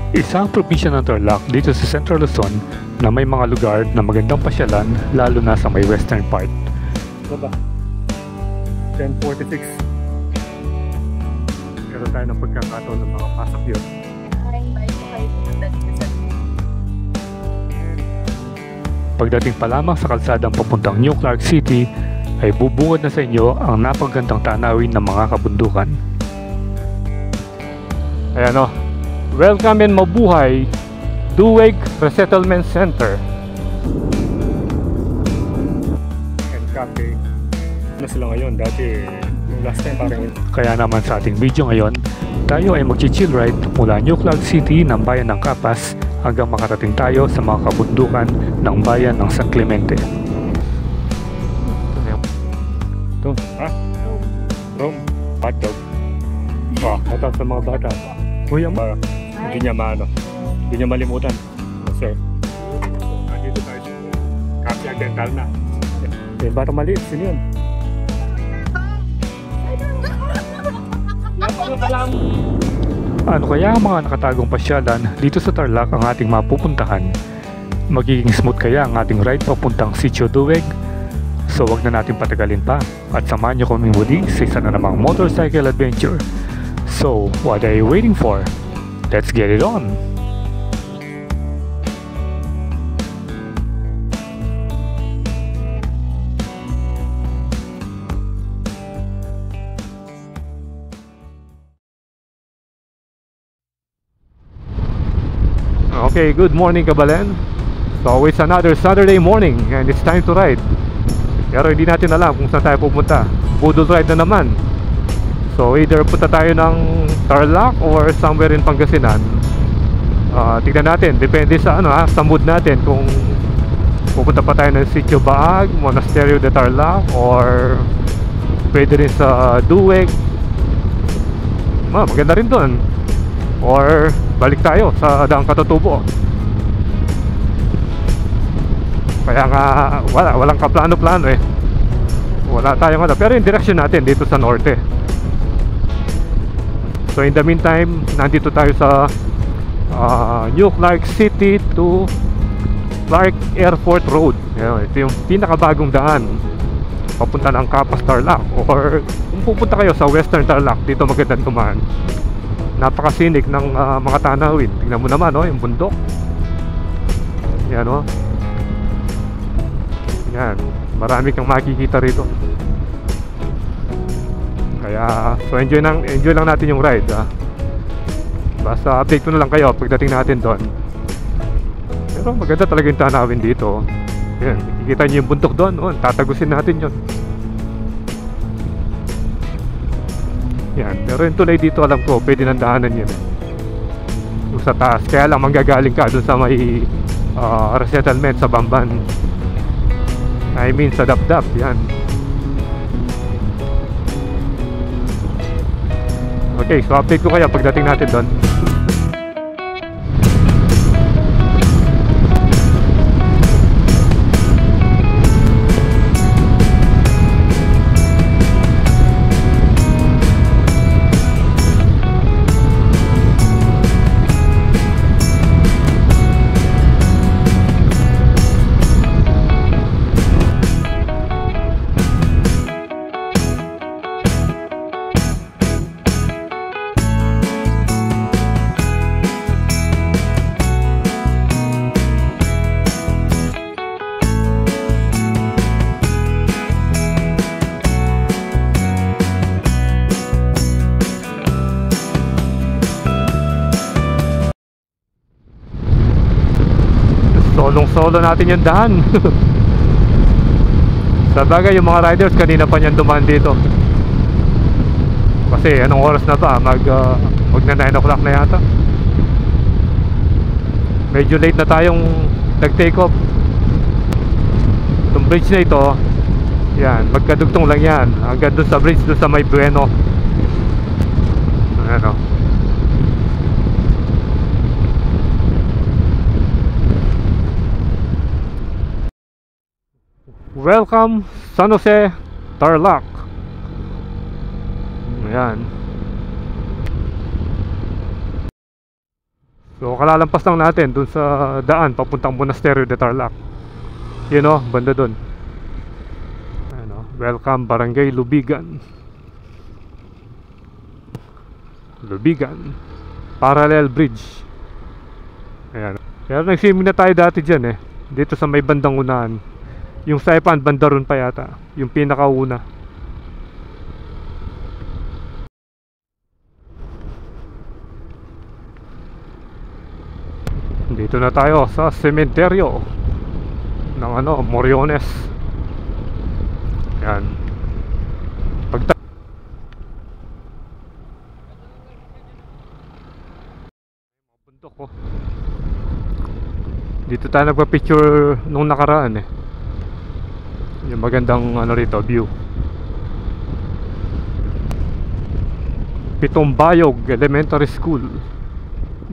Isang probinsya ng Tarlac dito sa Central Luzon na may mga lugar na magandang pasyalan lalo na sa may western part. Baba, 10:46. Meron tayo ng pagkakataon ng mga pasok yun. Pagdating pa lamang sa kalsadang papuntang New Clark City ay bubungad na sa inyo ang napagandang tanawin ng mga kabundukan. Ayan o, welcome and mabuhay Duweg Resettlement Center and Cafe. Ano sila ngayon? Dati last time parang. Kaya naman sa ating video ngayon, tayo ay mag-chill ride mula New Clark City ng bayan ng Capas hanggang makarating tayo sa mga kabundukan ng bayan ng San Clemente. Ito, ha? Rome? Hotdog. Ito sa mga bata. Kuya mo? Hindi niya hindi niya malimutan. Sir. Nandito tayo sa Cafe Dental na. Yung bata maliit, sino yun? Ano kaya ang mga nakatagong pasyalan dito sa Tarlac ang ating mapupuntahan? Magiging smooth kaya ang ating ride papuntang Sitio Duweg? So wag na natin patagalin pa at samahan nyo kaming muli sa isa na namang motorcycle adventure. So what are you waiting for? Let's get it on! Okay, good morning Kabalen. So it's another Saturday morning and it's time to ride. Pero hindi natin alam kung saan tayo pupunta. Budol ride na naman. So either punta tayo ng Tarlac or somewhere in Pangasinan. Tignan natin, depende sa sa mood natin kung pupunta pa tayo ng Sitio Baag, Monasterio de Tarlac, or pwede rin sa Duweg. Maganda rin doon. Or balik tayo sa Daang Katutubo. Kaya nga walang kaplano-plano eh. Wala tayong pero yung direction natin dito sa norte. So in the meantime, nandito tayo sa New Clark City to Clark Airport Road. Ito yung pinakabagong daan papunta ng Capas, Tarlac. Or kung pupunta kayo sa Western Tarlac, dito magandang dumaan. Napakasinik ng mga tanawin. Tingnan mo naman yung bundok. Yan yan, marami kang makikita rito. Kaya so enjoy lang natin yung ride Basta update ko na lang kayo pagdating natin doon. Pero maganda talaga yung tanawin dito. Yan, makikita nyo yung bundok doon. Tatagusin natin yun. Yan, pero yung tulay dito alam ko pwede nang daanan yun yung sa taas. Kaya lang manggagaling ka dun sa may resettlement sa Bamban. I mean sa Dapdap. Yan. Okay, so update ko kaya pagdating natin doon. Solo natin yung daan. Sa bagay yung mga riders kanina pa niyan dumaan dito. Kasi anong oras na ba? Mag na 9 o'clock na yata. Medyo late na tayong nag-take off. Itong bridge na ito, yan, magkadugtong lang yan hanggang doon sa bridge doon sa may Bueno. Welcome San Jose, Tarlac. Ayan. So kalalampas lang natin dun sa daan papuntang Monasterio de Tarlac. Yun o, banda dun. Ano, welcome Barangay Lubigan. Lubigan Parallel Bridge. Ayan. Pero nag-swimming na tayo dati dyan dito sa may bandang unahan. Yung Saipan banda ron pa yata, yung pinakauna. Dito na tayo sa sementeryo ng Moriones. Yan. Bundok ko. Dito tayo nagpa-picture nung nakaraan yung magandang rito view. Pitombayog Elementary School.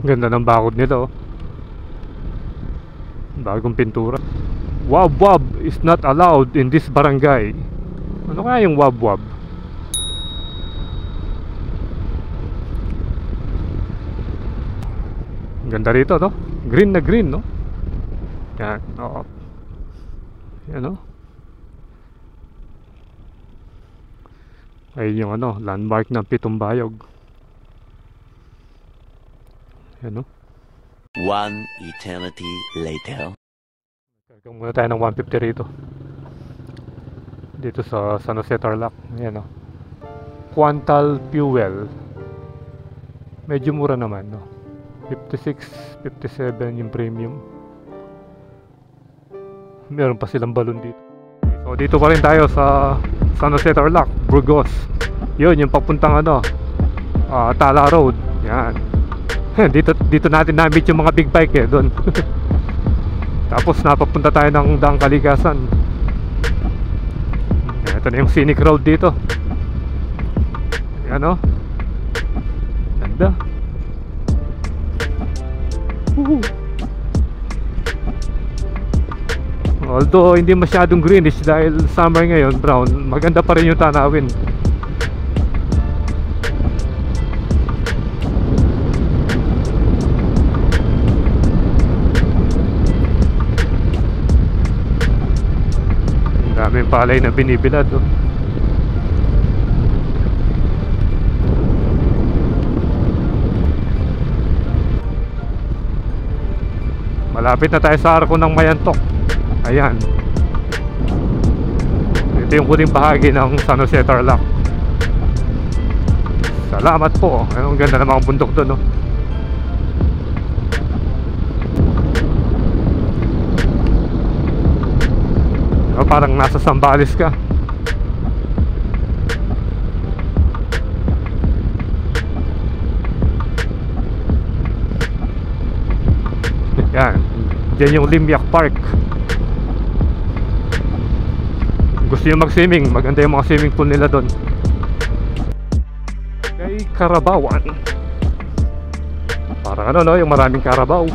Ganda ng bakod nila bagong pintura. Wab-wab is not allowed in this barangay. Ano kaya yung wab-wab? Ganda rito green na green yan. Oo. Yan ayun yung landmark ng Pitombayog. Yan One eternity later. Kung muna tayo ng 150 rito. Dito sa San Jose Tarlac. Ayan Quantal Fuel. Medyo mura naman 56, 57 yung premium. Meron pa silang balon dito. So dito pa rin tayo sa San Jose Tarlac, Burgos. Yun yung papuntang Tala Road. Yan. dito natin na-meet yung mga big bike doon. Tapos napapunta tayo ng Daang Kalikasan. Ito na yung scenic road dito. Yan ganda. Although hindi masyadong greenish dahil summer ngayon, brown, maganda pa rin yung tanawin. Daming palay na binibilad Malapit na tayo sa arko ng Mayantok. Ayan. Ito yung huling bahagi ng San Jose Tarlac. Salamat po. Ang ganda ng mga bundok doon parang nasa Zambales ka. Yan. Diyan yung Limyak Park. Gusto nyo mag-swimming, maganda yung mga swimming pool nila doon. Kay Carabaoan. Parang yung maraming Carabao.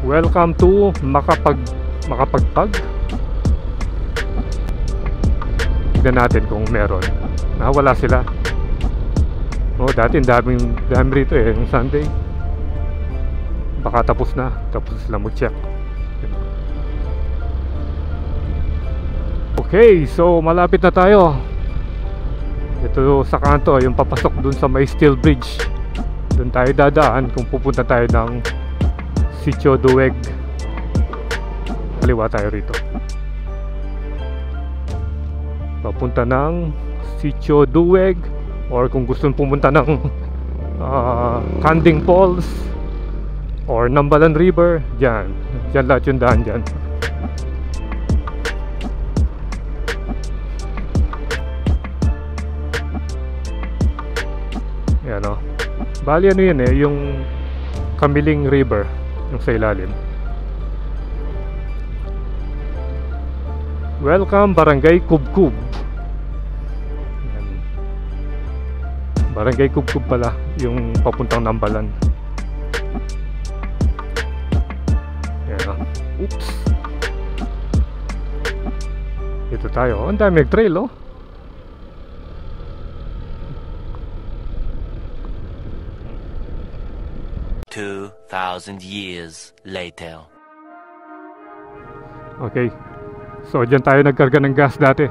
Welcome to Makapagpag. Tignan natin kung meron. Wala sila. Dati dami rito yung Sunday. Baka tapos na. Tapos sila mag-check. Okay, so malapit na tayo. Ito sa kanto, yung papasok dun sa may steel bridge. Dun tayo dadaan kung pupunta tayo ng Sitio Duweg. Kaliwa tayo rito. Papunta ng Sitio Duweg, or kung gusto pumunta ng Kanding Falls or Nambalan River, dyan lahat yung daan dyan. Yan bali yun yung Kamiling River, yung sa ilalim. Welcome Barangay Kubkub. Barangay Kubkub pala yung papuntang Nambalan. Yan oops. Ito tayo. Ang dami trail 2,000 years later. Okay. So, dyan tayo nagkarga ng gas dati.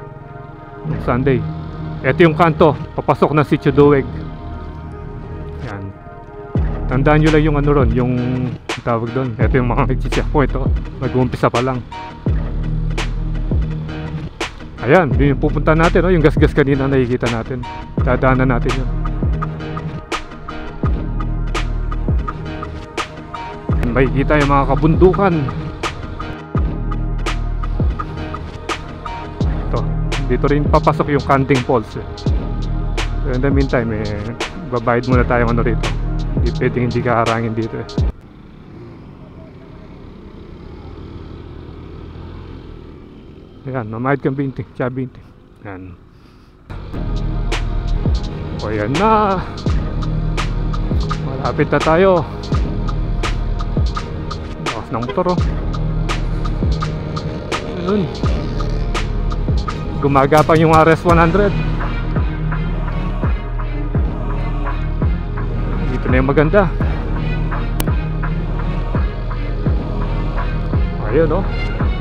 Sunday. Ito yung kanto. Papasok ng Sitio Duweg. Yan. Tandaan nyo lang yung ano ron. Yung tawag doon. Ito yung mga nag-checkpoint. Mag-uumpisa pa lang. Ayan. Yun yung pupunta natin. Yung gas-gas kanina nakikita natin. Dadaanan natin yun. Makikita yung mga kabundukan. Dito rin papasok yung Canting Falls. So in the meantime, babayad muna tayo ano rito. Hindi pwedeng hindi kaharangin dito Ayan, mamayad kang 20, siya 20. Ayan. O yan na. Malapit na tayo. Lakas ng motor Ayun. Gumagapang yung RS100. Dito na yung maganda. Ayun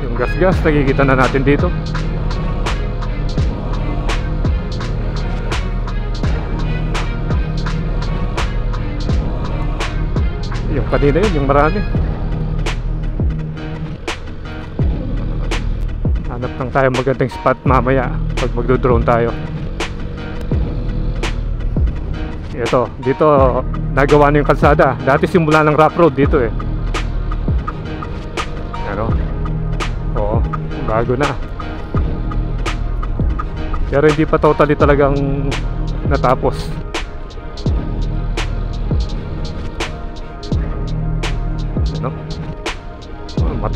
yung gas-gas nakikita na natin dito. Yung kanina yung marami. Hanap lang tayo magandang spot mamaya pag magdo-drone tayo. Ito, dito nagawa na yung kalsada. Dati simula ng rough road dito Oo, bago na. Pero hindi pa totally talagang natapos.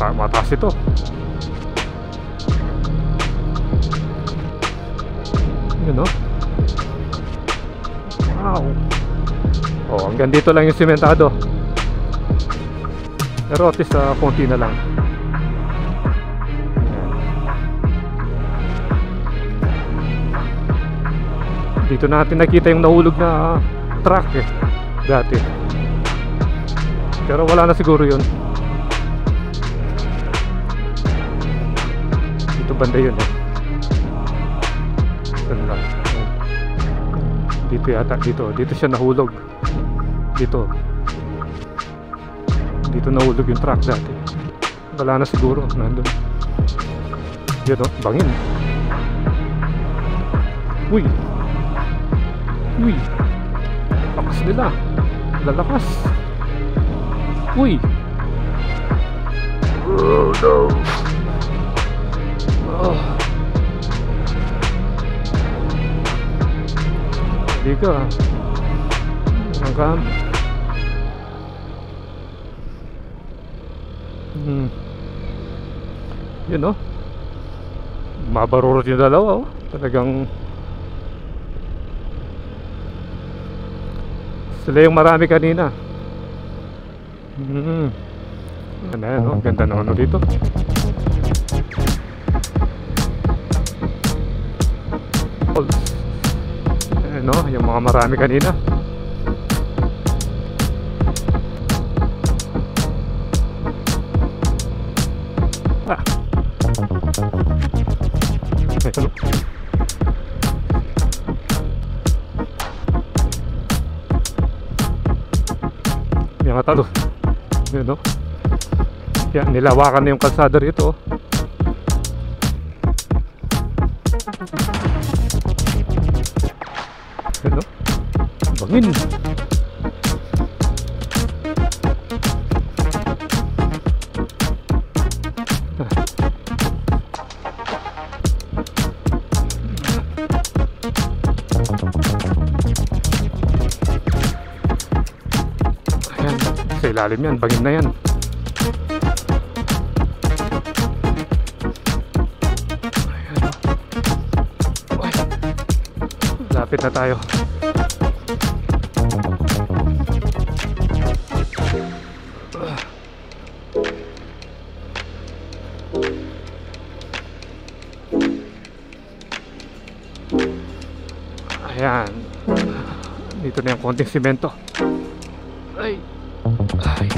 Mataas ito. Wow. Hanggang dito lang yung sementado. Pero at least konti na lang. Dito natin nakita yung nahulog na truck dati. Pero wala na siguro yun. Dito banda yun Dito yata, dito siya nahulog. Dito nahulog yung truck dati. Wala na siguro, nandun. Yun bangin. Uy, lakas nila. Lalakas. Uy. Oh no. Hindi ka hanggang yun mabarurot yung dalawa talagang sila yung marami kanina. Ganda na dito. Yung mga marami kanina. Yung talo. Kaya nilawakan na yung kalsada rito. Bangin. Ayan, sa ilalim yan, bangin na yan. Lapit na tayo. Ayan. Dito na yung konting simento. Ay. Ay.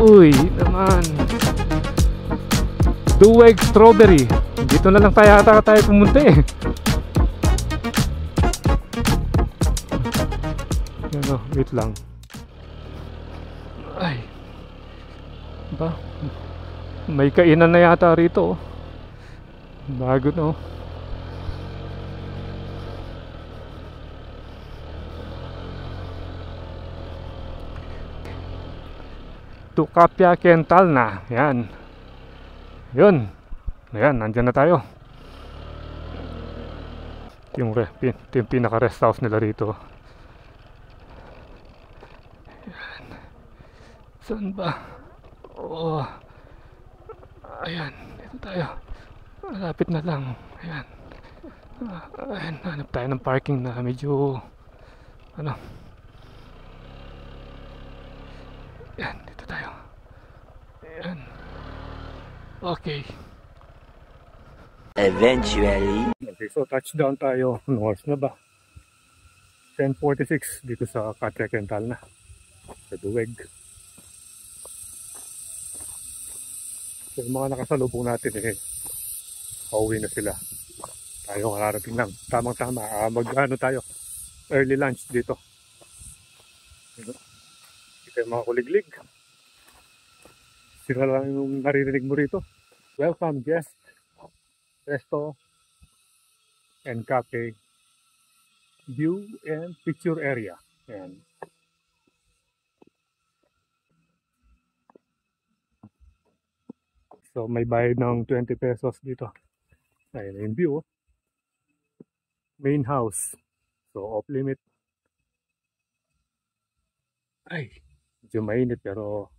Uy, naman. Duweg Strawberry. Dito na lang tayo pumunta eh. Ano, wait lang. Ay. Ba? May kainan na yata rito. Bago no. Tukapia Kental na. Yan. Yun. Ayan, nandyan na tayo. Yung pinaka rest house nila rito. Ayan. Saan ba? Oh. Ayan, dito tayo. Malapit na lang. Ayan. Ayan, hanap tayo ng parking na medyo ano. Ayan, dito tayo. Ayan. Okay. Eventually. Okay, so touchdown tayo. North na ba? 10:46 dito sa Katya Kental na. Sa Duweg. So yung mga nakasalubong natin eh, pauwi na sila. Tayo kararating lang. Tamang-tama. Mag-ano tayo? Early lunch dito. Ito yung mga kuliglig. Sila lang yung naririnig mo rito. Welcome guest. Resto and cafe. View and picture area. Ayan. So may bayad ng 20 pesos dito. Ayan yung view. Main house. So off limit. Ay, medyo mainit pero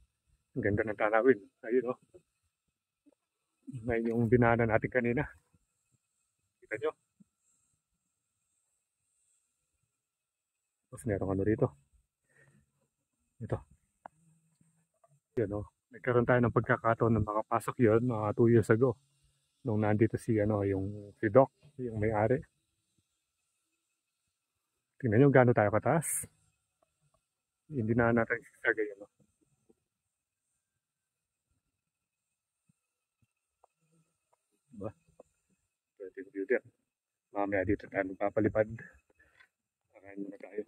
ang ganda ng tanawin. Ayun o. Ngayon yung binana natin kanina. Kita nyo? Tapos merong ano rito. Ito. Yun o. Nagkaroon tayo ng pagkakataon na makapasok yun mga 2 years ago. Nung nandito si si Doc, yung may-ari. Tingnan nyo gaano tayo kataas. Hindi na natin isagay yun. Diba? Pwede yung view there. Mamaya dito tayo magpapalipad. Kakain muna tayo.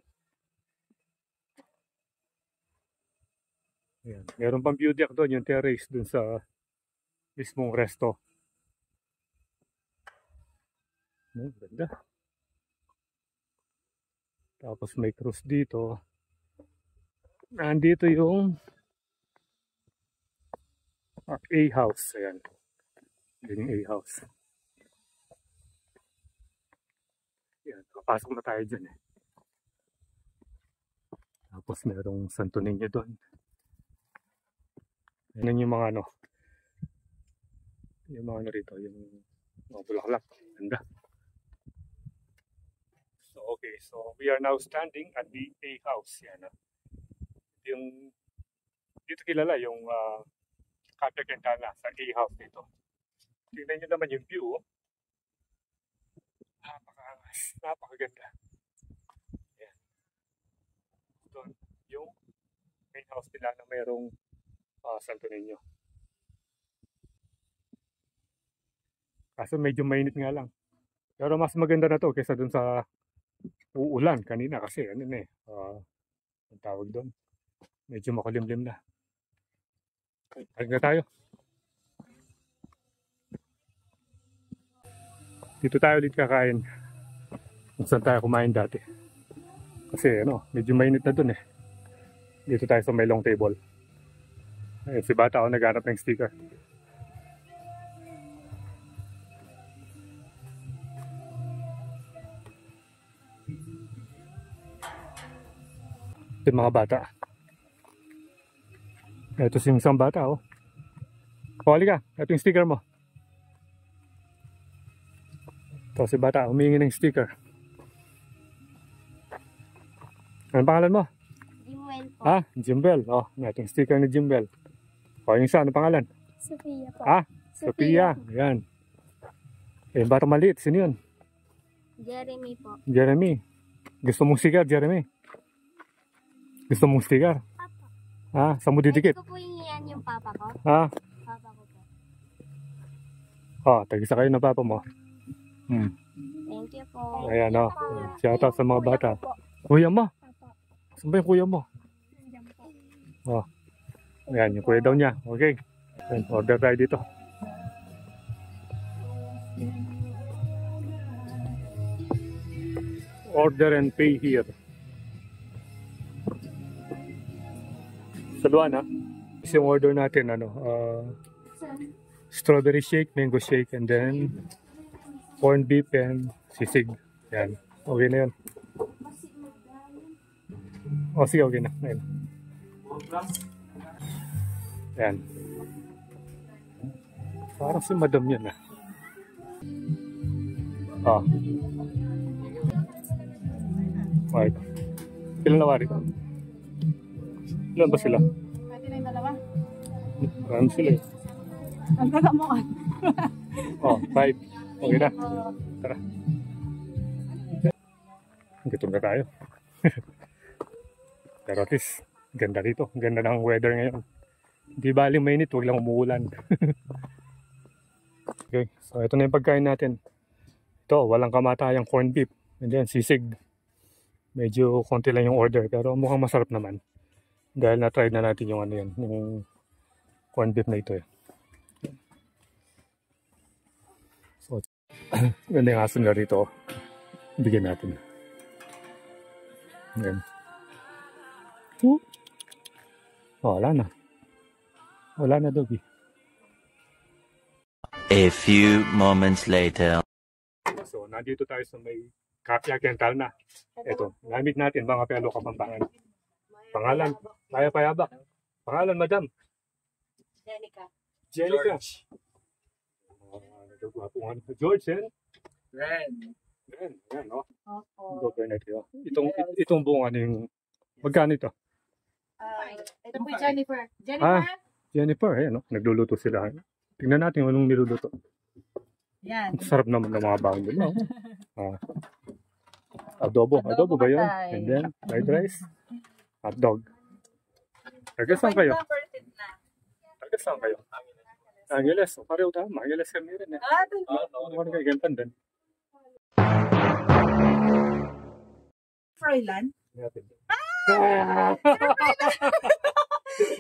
Ayan. Meron pang view deck doon, yung terrace doon sa mismong resto. Ganda. Tapos may cruise dito. Nandito yung A-house. Ayan. Yan yung A-house. Ayan. Kapasok na tayo dyan eh. Tapos merong Santo Niño doon. Yan yung mga yung mga rito, yung mga bulaklak. Ganda. So okay, so we are now standing at the A-house. Yan. Yung dito kilala yung Katya Kental na sa A-house dito. Tingnan nyo naman yung view. Napakaganda. Yan. Doon yung main house nila na mayroong Santo Niño. Kaso medyo mainit nga lang. Pero mas maganda na to kaysa dun sa uulan kanina kasi ano na ang tawag doon. Medyo makulimlim na. Hanggang tayo. Dito tayo ulit kakain. Kung saan tayo kumain dati. Kasi medyo mainit na dun eh. Dito tayo sa may long table. Si bata ako naghanap ng sticker. Ito yung mga bata. Ito si isang bata oh. Pawali ka, ito yung sticker mo. Ito si bata, humingi ng sticker. Ano pangalan mo? Jimbel po. Jimbel. Oh, ito yung sticker ni Jimbel. O, yung isa, ano pangalan? Sophia po. Sophia. Yan. Eh, bata maliit. Sino yun? Jeremy po. Jeremy. Gusto mong sticker, Jeremy? Gusto mong sticker? Papa. Ha? Saan mo didikit? Pwede ko po hingian yung papa ko. Ha? Papa ko po. Tagisa kayo ng papa mo. Thank you po. Ayan o. Shoutout sa mga Kuya bata. ko po. Kuya mo? Papa. Saan ba yung kuya mo? Nandiyan po. Ayan, yung kuya daw niya. Okay. Ayan, order tayo dito. Order and pay here. Saluan ha. Kasi yung order natin, strawberry shake, mango shake, and then corned beef and sisig. Yan. Okay na yun. Sige, okay na. Ayan. Yan. Parang si madam yan ah. Okay. Ilan na wari? Ilan ba sila? Pwede na yung dalawa. Marami sila eh. Ang taga mo ka. 5. Okay na. Tara. Gutom na tayo. Pero at least, ganda dito. Ganda ng weather ngayon. Hindi baling mainit, huwag lang umuulan. Okay, so ito na yung pagkain natin. Ito, walang kamatayang corned beef. And then sisig. Medyo konti lang yung order, pero mukhang masarap naman. Dahil na-try na natin yung ano yan, yung corned beef na ito eh. So, ganda yung aso na rito. Bigyan natin. Ayan. Wala na. Wala na, Doggy. A few moments later. So, nandito tayo sa may Kapya Kental na. Ito, gamit natin mga Pelo Kapampangan. Pangalan, Maya Payabak. Pangalan, Madam? Jenica. Jenica. George, eh? Ren. Yan, no? Opo. Itong buong ano yung, magkano ito? Ito po yung Jennifer. Jennifer? Jennifer, ayan, no? Nagluluto sila. Tingnan natin anong niluluto. Yan. Sarap naman ng mga baon doon, no? Adobo ba yun? And then, fried rice, hot dog. Taga saan kayo? Taga saan kayo? Angeles. Pareho tayo. Angeles kami rin eh. Ano kayo gantan din? Froilan?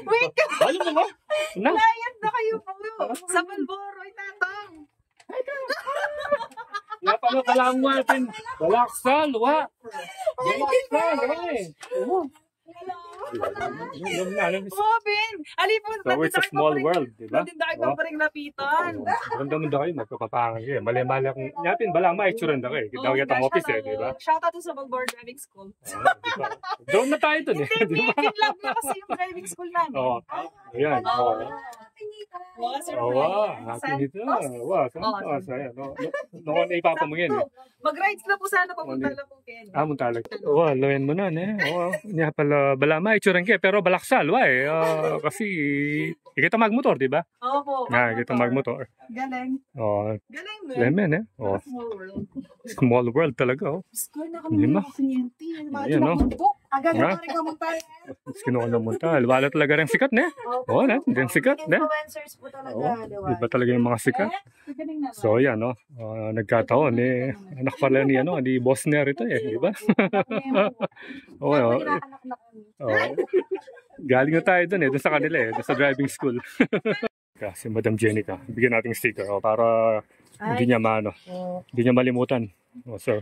Wait ka! Alam mo ba? Client na kayo po. Sa Malboro, itatang. Napano ka lang natin. Balaksan, wa. Balaksan, eh. Oh, Ben. Alipon. So it's a small world, di ba? Hindi na kayo paring lapitan. Maganda mo kayo, magpapapangan kayo. Mali-mali akong, yapin, bala ma-itsura na kayo. Kita ko yung office eh, di ba? Shout out to sa Malboro Driving School. Doon na tayo dun eh, di ba? Pinlog na kasi yung driving school namin. Oo. Ayan, oo. Wow, sir. Happy nito. Wow, saan no? Noon na ipapa mo yan eh. Mag-rides na po sana papunta na po Ken. Muntalag. Loyan mo na eh. Niya pala, bala ma-itsuran kayo, pero balaksal, wa eh. Kasi, ikita magmotor, di ba? Opo. Ikita magmotor. Galing. Galing mo. Lemen eh. Small world. Small world talaga, School na Hindi kami ma. ng kunyente. Ayan, no? Agad Ha? na rin kami tayo. Kinuha ng muntal. Wala talaga rin sikat, ne? Hindi sikat, ne? Influencers po talaga. Iba talaga yung mga sikat. Galing naman. So, yan, no? Nagkataon, eh. Anak pala ni, ni Boss Ner ito, eh. Di ba? Galing na tayo dun, eh. Dun sa kanila, eh. Dun sa driving school. Kasi Madam Jenica. Bigyan nating sticker, para hindi niya hindi niya malimutan. Sir.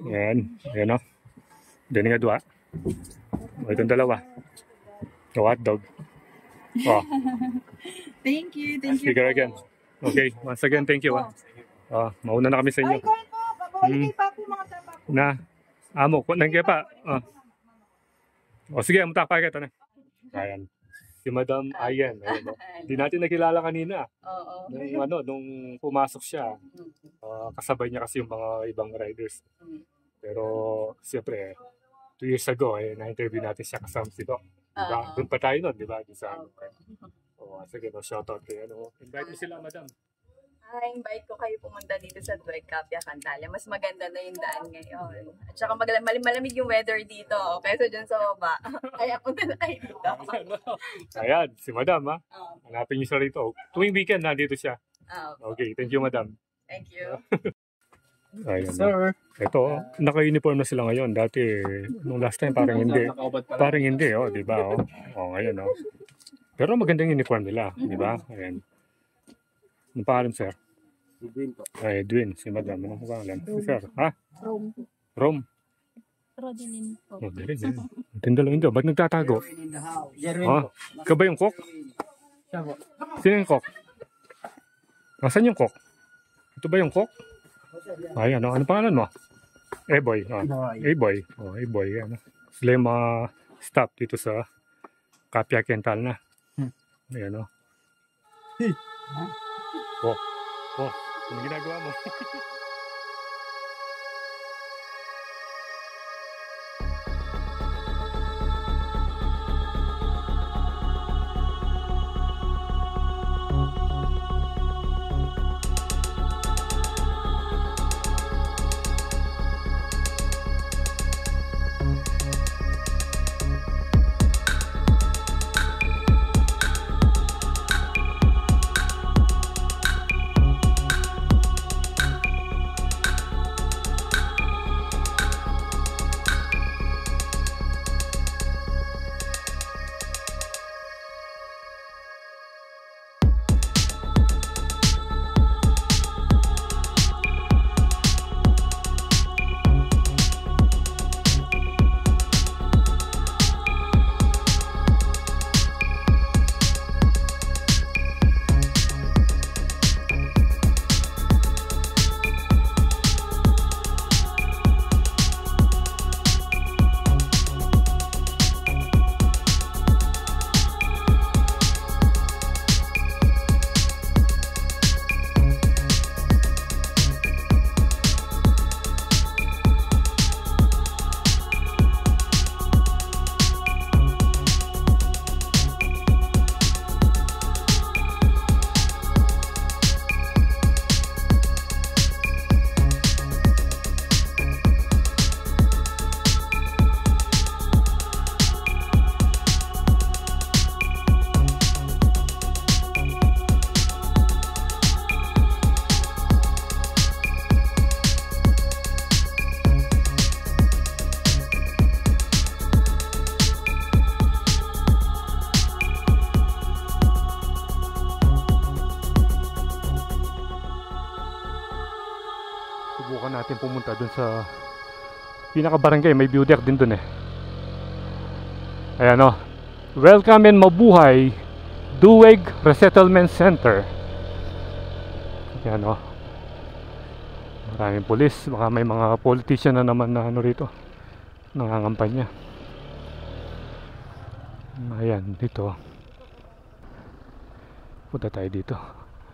Yan. Yan, no? Dini nga dua. Itong dalawa. Hot dog. Thank you. Thank you. Sticker again. Okay. Once again, thank you. Mauna na kami sa inyo. Ay, kain po. Babalik kay Papo mga tapa po. Na. Amo, nandiyan pa. Sige, mutak pa kita na. Ayan. Si Madam Ayan. Hindi natin nakilala kanina. Oo. Nung pumasok siya, kasabay niya kasi yung mga ibang riders. Pero, siyempre, 2 years ago, na-interview natin siya kasama si Doc. Diba? Doon pa tayo nun, di ba? Sige, shoutout kayo. Invite mo sila, Madam. invite ko kayo pumunta dito sa Dueg Capia Cantalia. Mas maganda na yung daan ngayon. At saka malamig yung weather dito. Kaysa dyan sa baba. Kaya punta na kayo dito. Ayan, si Madam ha. Oh, Hanapin niyo siya rito. Tuwing weekend nandito siya. oh, Okay, thank you Madam. thank you. Ayan. Ito, naka-uniform na sila ngayon. Dati, nung last time parang hindi. Parang hindi, oh, di ba? Oh, oh ngayon, oh. Pero magandang uniform nila, di ba? Ayan. Ang pangalan, sir? Edwin po. Ay, Edwin, si Madam. Anong pangalan? Si sir, ha? Rome. Rome. Rodelin po. Oh, dali, dali. Tinda lang yun. Ba't nagtatago? Jerwin Ha? po. Ikaw ba yung cook? Siya po. Sino yung cook? Nasaan yung cook? Ito ba yung cook? Ay, ano? Ano pangalan mo? A-boy. Oh. A-boy. Oh, A-boy. Ano? Sila yung mga staff dito sa Capia Kental na. Ayan, oh. Oh. Oh. Ano ginagawa mo? Subukan natin pumunta dun sa pinaka-barangay. May view deck din dun eh. Ayan o. Welcome and mabuhay Dueg Resettlement Center. Ayan o. Maraming pulis. Baka may mga politician na naman na ano rito, nangangampanya. Ayan, dito. Punta tayo dito.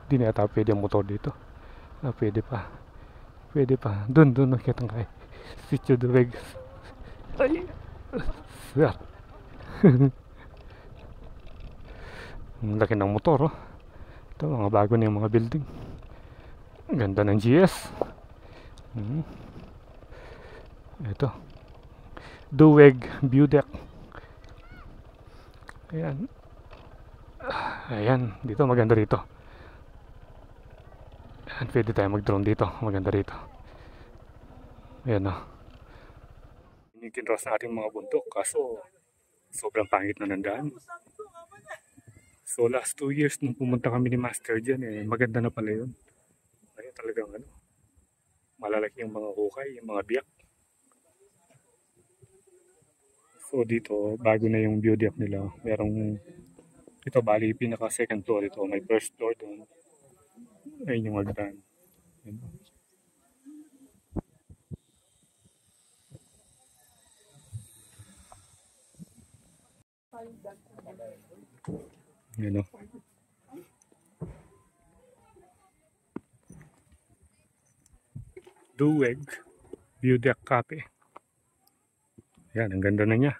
Hindi na yata pwede ang motor dito. Pwede pa. Pwede pa. Doon nakita kay Sitio Dueg. Ay. Sir. Ang laki ng motor, oh. Ito, mga bago na yung mga building. Ang ganda ng GS. Ito. Dueg View Deck. Ayan. Ayan. Dito, maganda rito. Ayan, pwede tayo mag-drone dito. Maganda rito. Ayan o. Kinikinross natin mga bundok. Kaso, sobrang pangit na nandaan. So, last 2 years nung pumunta kami ni Master dyan, maganda na pala yun. Kaya talagang malalaki yung mga hukay, yung mga biyak. So, dito, bago na yung view deck nila. Merong, ito bali, pinaka second floor ito. May first floor doon. Ayun yung magdaan. Yan o. Dueg View Deck Cafe. Yan, ang ganda na niya.